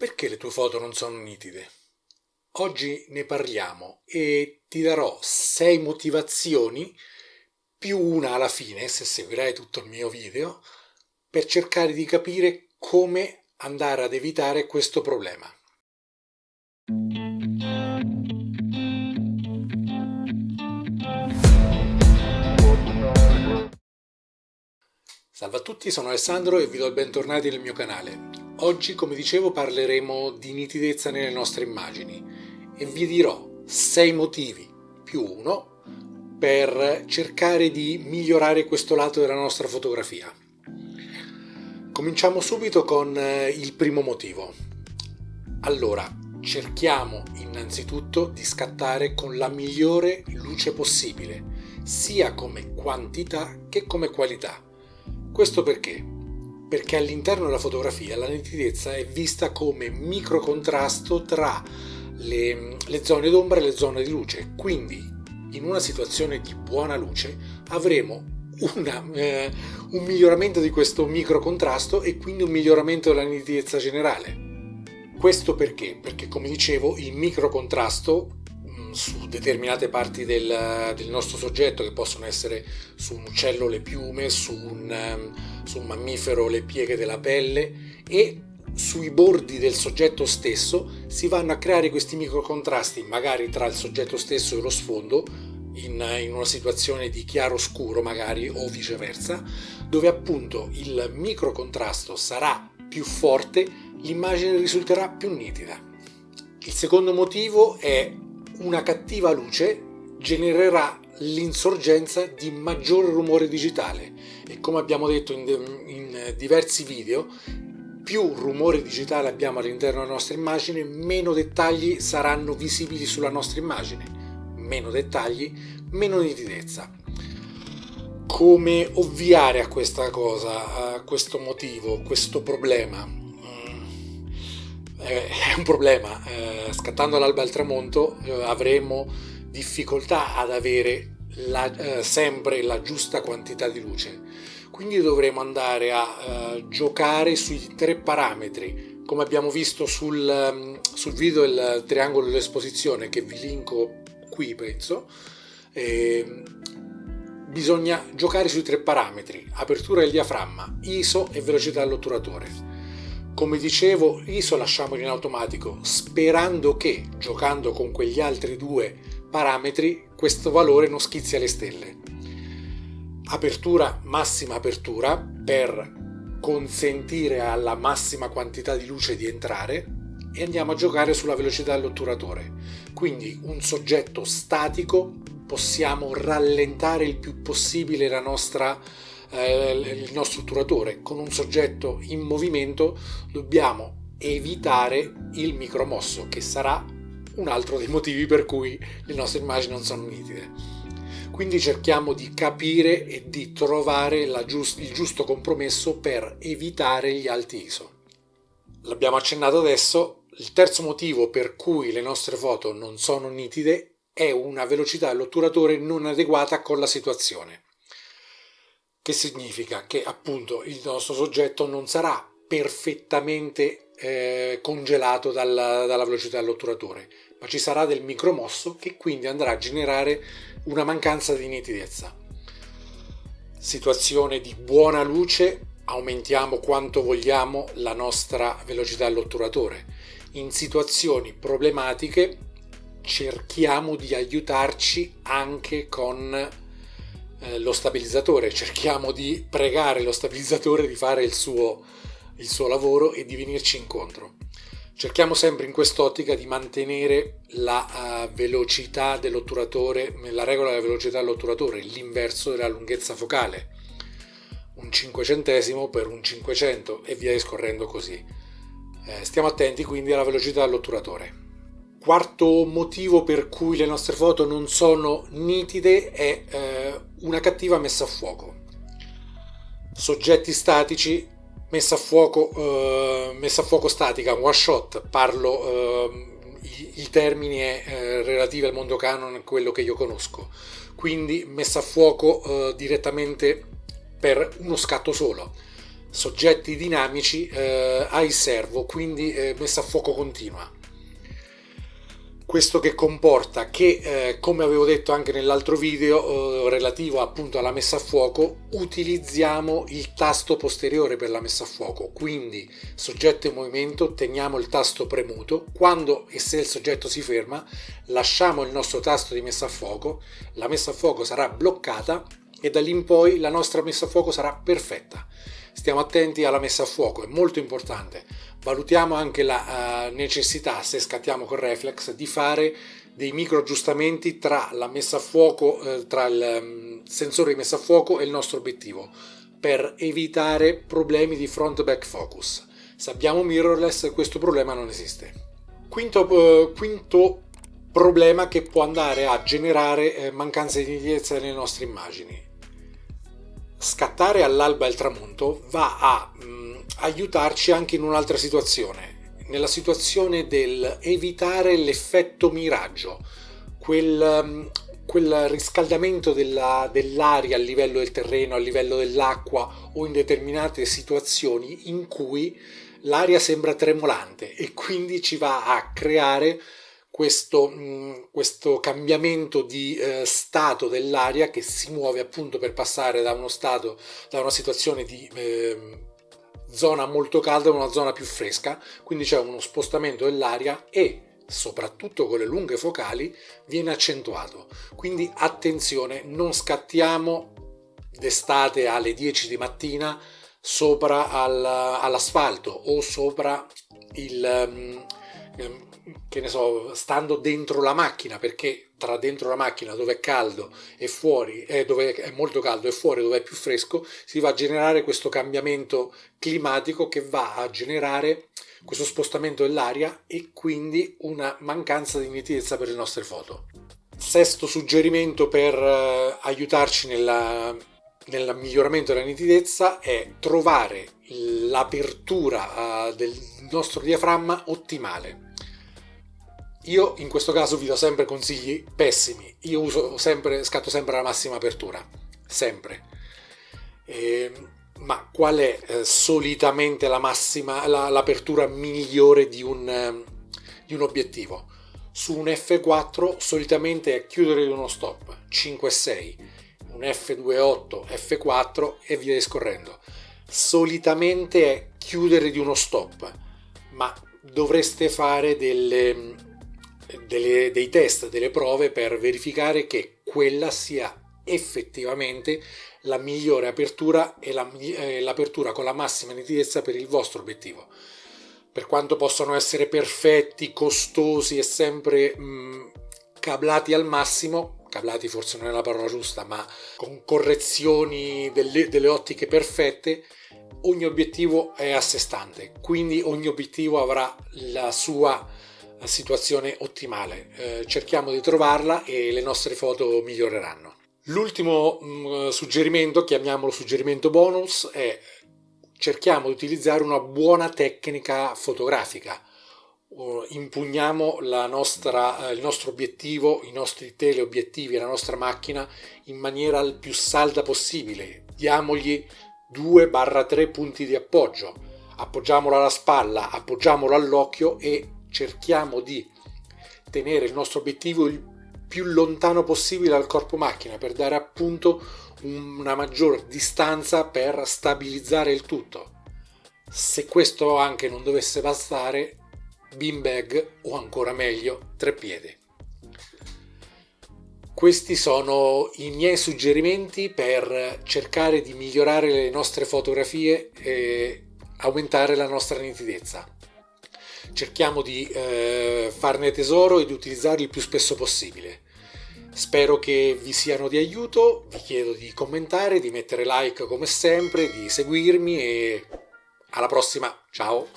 Perché le tue foto non sono nitide? Oggi ne parliamo e ti darò 6 motivazioni più una alla fine, se seguirai tutto il mio video, per cercare di capire come andare ad evitare questo problema. Salve a tutti, sono Alessandro e vi do il bentornati nel mio canale. Oggi, come dicevo, parleremo di nitidezza nelle nostre immagini e vi dirò 6 motivi più uno per cercare di migliorare questo lato della nostra fotografia. Cominciamo subito con il primo motivo. Allora, cerchiamo innanzitutto di scattare con la migliore luce possibile, sia come quantità che come qualità. Questo perché? Perché all'interno della fotografia la nitidezza è vista come microcontrasto tra le zone d'ombra e le zone di luce, quindi in una situazione di buona luce avremo un miglioramento di questo microcontrasto e quindi un miglioramento della nitidezza generale. Questo perché? Perché, come dicevo, il microcontrasto su determinate parti del nostro soggetto, che possono essere su un uccello le piume, su un mammifero le pieghe della pelle, e sui bordi del soggetto stesso si vanno a creare questi microcontrasti, magari tra il soggetto stesso e lo sfondo, in una situazione di chiaro scuro magari, o viceversa, dove appunto il microcontrasto sarà più forte, l'immagine risulterà più nitida. Il secondo motivo è: una cattiva luce genererà l'insorgenza di maggiore rumore digitale e, come abbiamo detto in diversi video, più rumore digitale abbiamo all'interno della nostra immagine, meno dettagli saranno visibili sulla nostra immagine. Meno dettagli, meno nitidezza. Come ovviare a questa cosa, a questo motivo, questo problema? È un problema. Scattando all'alba e al tramonto avremo difficoltà ad avere sempre la giusta quantità di luce, quindi dovremo andare a giocare sui 3 parametri, come abbiamo visto sul video del triangolo dell'esposizione, che vi linko qui, penso. Bisogna giocare sui 3 parametri: apertura del diaframma, ISO e velocità dell'otturatore. Come dicevo, ISO lasciamolo in automatico, sperando che, giocando con quegli altri 2 parametri, questo valore non schizzi alle stelle. Apertura, massima apertura, per consentire alla massima quantità di luce di entrare, e andiamo a giocare sulla velocità dell'otturatore. Quindi un soggetto statico possiamo rallentare il più possibile il nostro otturatore. Con un soggetto in movimento dobbiamo evitare il micromosso, che sarà un altro dei motivi per cui le nostre immagini non sono nitide. Quindi cerchiamo di capire e di trovare il giusto compromesso per evitare gli alti ISO. L'abbiamo accennato adesso. Il terzo motivo per cui le nostre foto non sono nitide è una velocità dell'otturatore non adeguata con la situazione. Che significa che appunto il nostro soggetto non sarà perfettamente congelato dalla velocità dell'otturatore, ma ci sarà del micromosso che quindi andrà a generare una mancanza di nitidezza. Situazione di buona luce: aumentiamo quanto vogliamo la nostra velocità dell'otturatore. In situazioni problematiche cerchiamo di aiutarci anche con lo stabilizzatore, cerchiamo di pregare lo stabilizzatore di fare il suo lavoro e di venirci incontro. Cerchiamo sempre in quest'ottica di mantenere la velocità dell'otturatore, la regola della velocità dell'otturatore, l'inverso della lunghezza focale, un 500° per un 500 e via discorrendo così. Stiamo attenti quindi alla velocità dell'otturatore. Quarto motivo per cui le nostre foto non sono nitide è una cattiva messa a fuoco. Soggetti statici, messa a fuoco statica, one shot, parlo, il termine è relativo al mondo Canon, quello che io conosco, quindi messa a fuoco direttamente per uno scatto solo. soggetti dinamici ai servo, quindi messa a fuoco continua. Questo che comporta che, come avevo detto anche nell'altro video relativo appunto alla messa a fuoco, utilizziamo il tasto posteriore per la messa a fuoco, quindi soggetto in movimento, teniamo il tasto premuto, quando e se il soggetto si ferma lasciamo il nostro tasto di messa a fuoco, la messa a fuoco sarà bloccata e da lì in poi la nostra messa a fuoco sarà perfetta. Stiamo attenti alla messa a fuoco, è molto importante. Valutiamo anche la necessità, se scattiamo con reflex, di fare dei micro aggiustamenti tra la messa a fuoco, tra il sensore di messa a fuoco e il nostro obiettivo, per evitare problemi di front-back focus. Se abbiamo mirrorless questo problema non esiste. Quinto problema che può andare a generare mancanza di nitidezza nelle nostre immagini. Scattare all'alba e al tramonto va a aiutarci anche in un'altra situazione, nella situazione del evitare l'effetto miraggio, quel riscaldamento dell'aria a livello del terreno, a livello dell'acqua o in determinate situazioni in cui l'aria sembra tremolante e quindi ci va a creare questo cambiamento di stato dell'aria che si muove appunto per passare da una situazione di zona molto calda a una zona più fresca, quindi c'è uno spostamento dell'aria e soprattutto con le lunghe focali viene accentuato. Quindi attenzione, non scattiamo d'estate alle 10 di mattina sopra all'asfalto o sopra che ne so, stando dentro la macchina, perché tra dentro la macchina dove è caldo e fuori, dove è molto caldo e fuori dove è più fresco, si va a generare questo cambiamento climatico che va a generare questo spostamento dell'aria e quindi una mancanza di nitidezza per le nostre foto. Sesto suggerimento per aiutarci nel miglioramento della nitidezza è trovare l'apertura del nostro diaframma ottimale. Io in questo caso vi do sempre consigli pessimi, io scatto sempre la massima apertura, sempre. Ma qual è solitamente l'apertura migliore di un obiettivo? Su un f4 solitamente è chiudere di uno stop, 5-6, un f2.8, f4 e via discorrendo. Solitamente è chiudere di uno stop, ma dovreste fare dei test, delle prove per verificare che quella sia effettivamente la migliore apertura e l'apertura con la massima nitidezza per il vostro obiettivo. Per quanto possano essere perfetti, costosi e sempre cablati al massimo, cablati forse non è la parola giusta, ma con correzioni delle ottiche perfette, ogni obiettivo è a sé stante, quindi ogni obiettivo avrà la sua situazione ottimale. Cerchiamo di trovarla e le nostre foto miglioreranno. L'ultimo suggerimento, chiamiamolo suggerimento bonus, è cerchiamo di utilizzare una buona tecnica fotografica. Impugniamo il nostro obiettivo, i nostri teleobiettivi e la nostra macchina in maniera il più salda possibile. Diamogli 2-3 punti di appoggio. Appoggiamolo alla spalla, appoggiamolo all'occhio e cerchiamo di tenere il nostro obiettivo il più lontano possibile dal corpo macchina per dare appunto una maggior distanza per stabilizzare il tutto. Se questo anche non dovesse bastare, beanbag o ancora meglio treppiedi. Questi sono i miei suggerimenti per cercare di migliorare le nostre fotografie e aumentare la nostra nitidezza. Cerchiamo di farne tesoro e di utilizzarli il più spesso possibile. Spero che vi siano di aiuto, vi chiedo di commentare, di mettere like come sempre, di seguirmi e alla prossima, ciao!